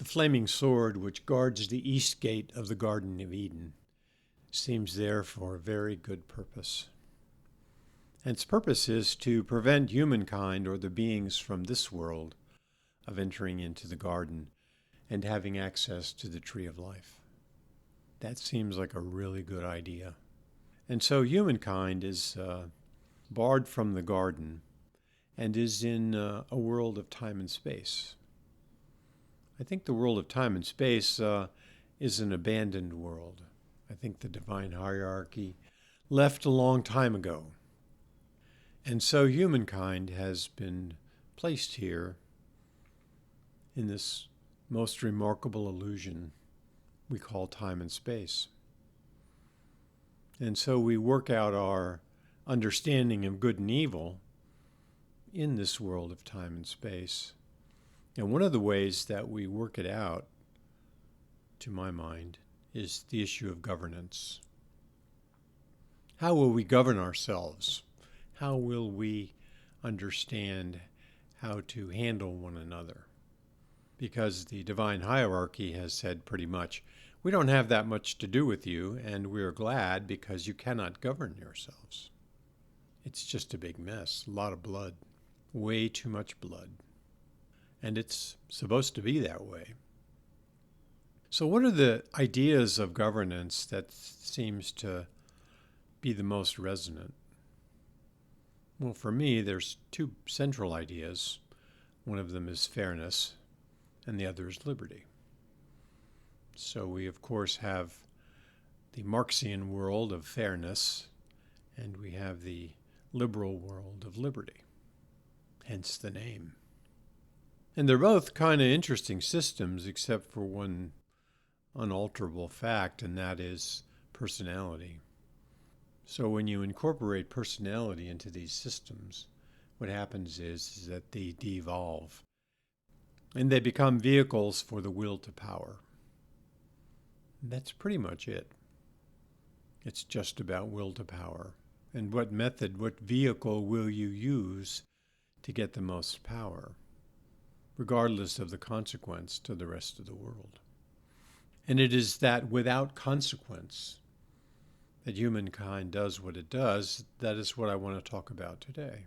flaming sword which guards the east gate of the Garden of Eden seems there for a very good purpose. And its purpose is to prevent humankind or the beings from this world of entering into the garden and having access to the tree of life. That seems like a really good idea. And so humankind is barred from the garden and is in a world of time and space. I think the world of time and space is an abandoned world. I think the divine hierarchy left a long time ago. And so humankind has been placed here in this most remarkable illusion we call time and space. And so we work out our understanding of good and evil in this world of time and space. And one of the ways that we work it out, to my mind, is the issue of governance. How will we govern ourselves? How will we understand how to handle one another? Because the divine hierarchy has said pretty much, we don't have that much to do with you, and we're glad because you cannot govern yourselves. It's just a big mess, a lot of blood, way too much blood. And it's supposed to be that way. So what are the ideas of governance that seems to be the most resonant? Well, for me, there's two central ideas. One of them is fairness, and the other is liberty. So we, of course, have the Marxian world of fairness, and we have the liberal world of liberty, hence the name. And they're both kind of interesting systems, except for one unalterable fact, and that is personality. So when you incorporate personality into these systems, what happens is that they devolve, and they become vehicles for the will to power. That's pretty much it. It's just about will to power. And what method, what vehicle will you use to get the most power, regardless of the consequence to the rest of the world? And it is that without consequence that humankind does what it does. That is what I want to talk about today.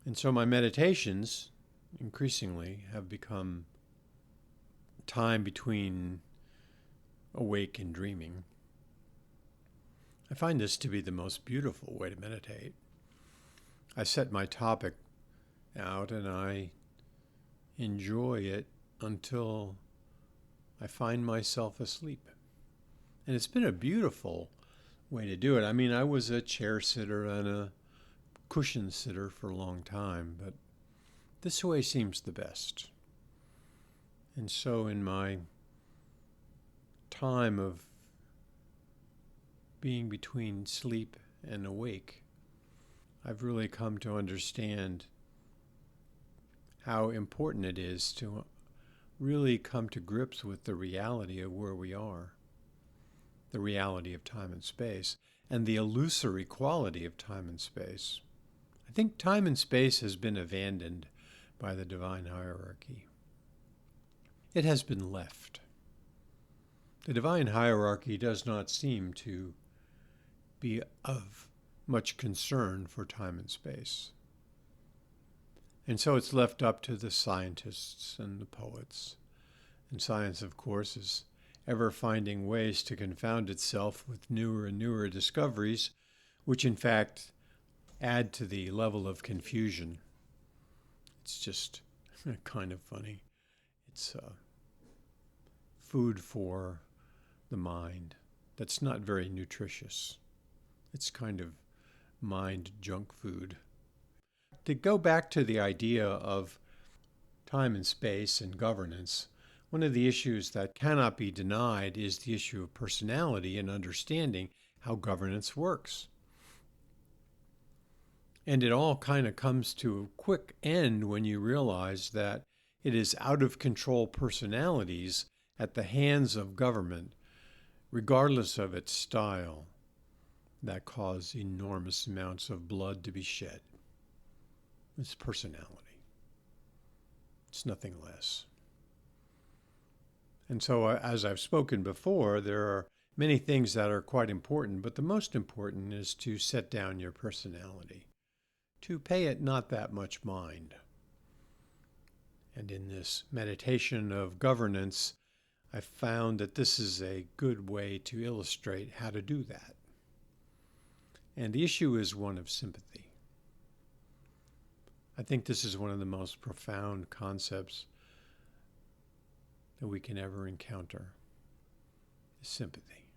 And so my meditations increasingly have become time between awake and dreaming. I find this to be the most beautiful way to meditate. I set my topic out and I enjoy it until I find myself asleep. And it's been a beautiful way to do it. I mean, I was a chair sitter and a cushion sitter for a long time, but this way seems the best. And so in my time of being between sleep and awake, I've really come to understand how important it is to really come to grips with the reality of where we are, the reality of time and space, and the illusory quality of time and space. I think time and space has been abandoned by the divine hierarchy. It has been left. The divine hierarchy does not seem to be of much concern for time and space. And so it's left up to the scientists and the poets. And science, of course, is ever finding ways to confound itself with newer and newer discoveries, which in fact add to the level of confusion. It's just kind of funny. It's food for the mind that's not very nutritious. It's kind of mind junk food. To go back to the idea of time and space and governance, one of the issues that cannot be denied is the issue of personality and understanding how governance works. And it all kind of comes to a quick end when you realize that it is out of control personalities at the hands of government, regardless of its style, that cause enormous amounts of blood to be shed. It's personality. It's nothing less. And so, as I've spoken before, there are many things that are quite important, but the most important is to set down your personality, to pay it not that much mind. And in this meditation of governance, I found that this is a good way to illustrate how to do that. And the issue is one of sympathy. I think this is one of the most profound concepts that we can ever encounter, is sympathy.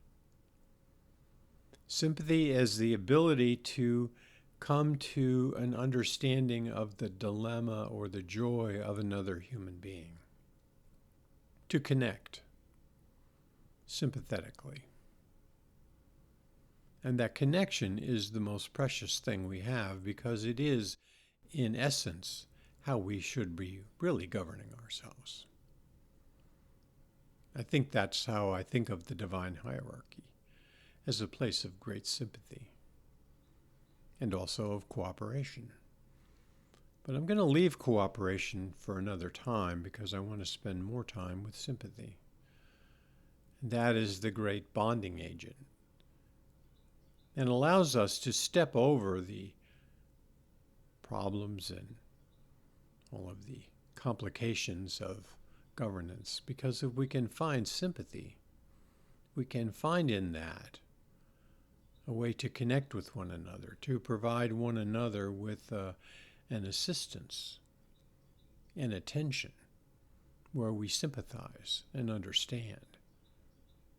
Sympathy is the ability to come to an understanding of the dilemma or the joy of another human being, to connect sympathetically. And that connection is the most precious thing we have, because it is, in essence, how we should be really governing ourselves. I think that's how I think of the divine hierarchy, as a place of great sympathy and also of cooperation. But I'm going to leave cooperation for another time, because I want to spend more time with sympathy. And that is the great bonding agent, and allows us to step over the problems and all of the complications of governance, because if we can find sympathy, we can find in that a way to connect with one another, to provide one another with an assistance and attention, where we sympathize and understand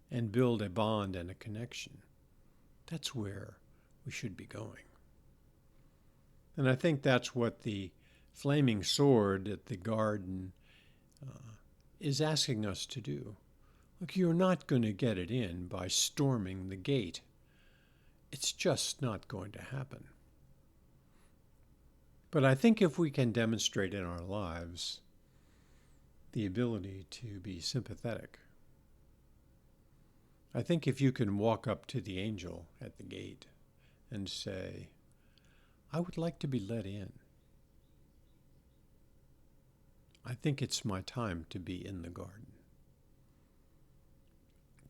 and build a bond and a connection. That's where we should be going. And I think that's what the flaming sword at the garden is asking us to do. Look, you're not going to get it in by storming the gate. It's just not going to happen. But I think if we can demonstrate in our lives the ability to be sympathetic, I think if you can walk up to the angel at the gate and say, I would like to be let in, I think it's my time to be in the garden.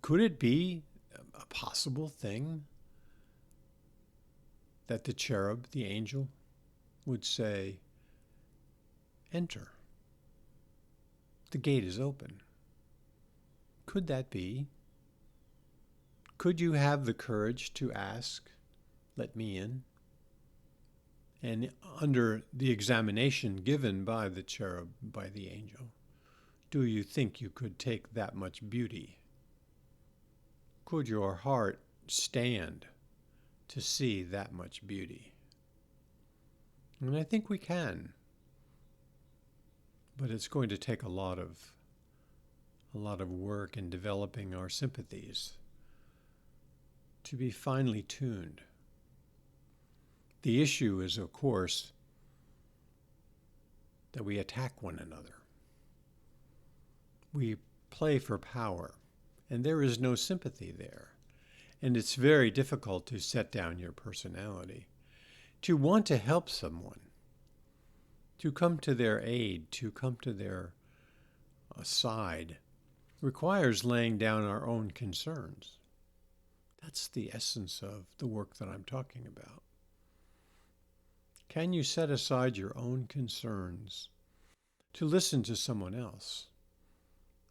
Could it be a possible thing that the cherub, the angel, would say, enter. The gate is open. Could that be? Could you have the courage to ask, let me in? And under the examination given by the cherub, by the angel, do you think you could take that much beauty? Could your heart stand to see that much beauty? And I think we can. But it's going to take a lot of work in developing our sympathies to be finely tuned. The issue is, of course, that we attack one another. We play for power, and there is no sympathy there. And it's very difficult to set down your personality, to want to help someone, to come to their aid, to come to their side, requires laying down our own concerns. That's the essence of the work that I'm talking about. Can you set aside your own concerns to listen to someone else,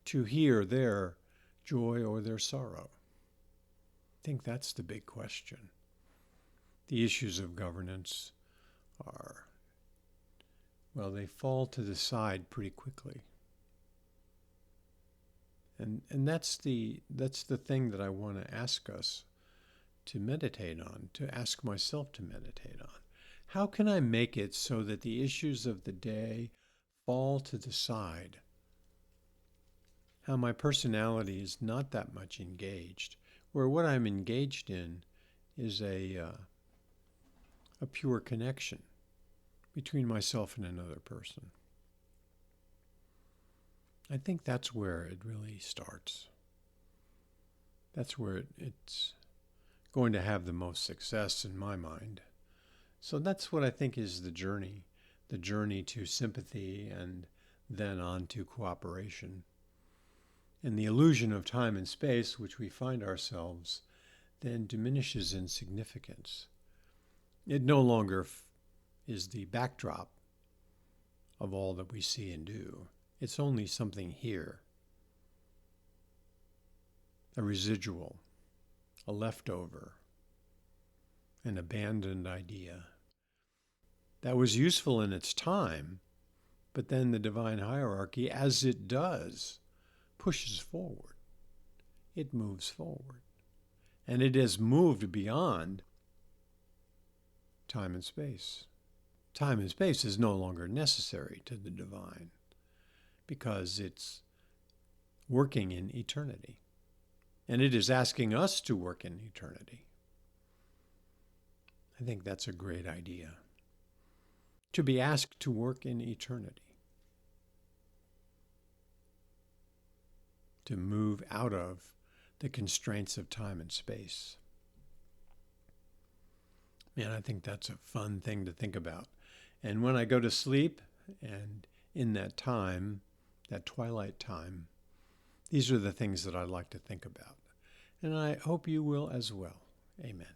to hear their joy or their sorrow? I think that's the big question. The issues of governance are, well, they fall to the side pretty quickly. And that's the thing that I want to ask us to meditate on, to ask myself to meditate on. How can I make it so that the issues of the day fall to the side? How my personality is not that much engaged, where what I'm engaged in is a pure connection between myself and another person. I think that's where it really starts. That's where it's going to have the most success in my mind. So that's what I think is the journey to sympathy and then on to cooperation. And the illusion of time and space, which we find ourselves, then diminishes in significance. It no longer is the backdrop of all that we see and do. It's only something here, a residual, a leftover, an abandoned idea that was useful in its time, but then the divine hierarchy, as it does, pushes forward. It moves forward. And it has moved beyond time and space. Time and space is no longer necessary to the divine because it's working in eternity. And it is asking us to work in eternity. I think that's a great idea. To be asked to work in eternity. To move out of the constraints of time and space. Man, I think that's a fun thing to think about. And when I go to sleep, and in that time, that twilight time, these are the things that I like to think about. And I hope you will as well. Amen.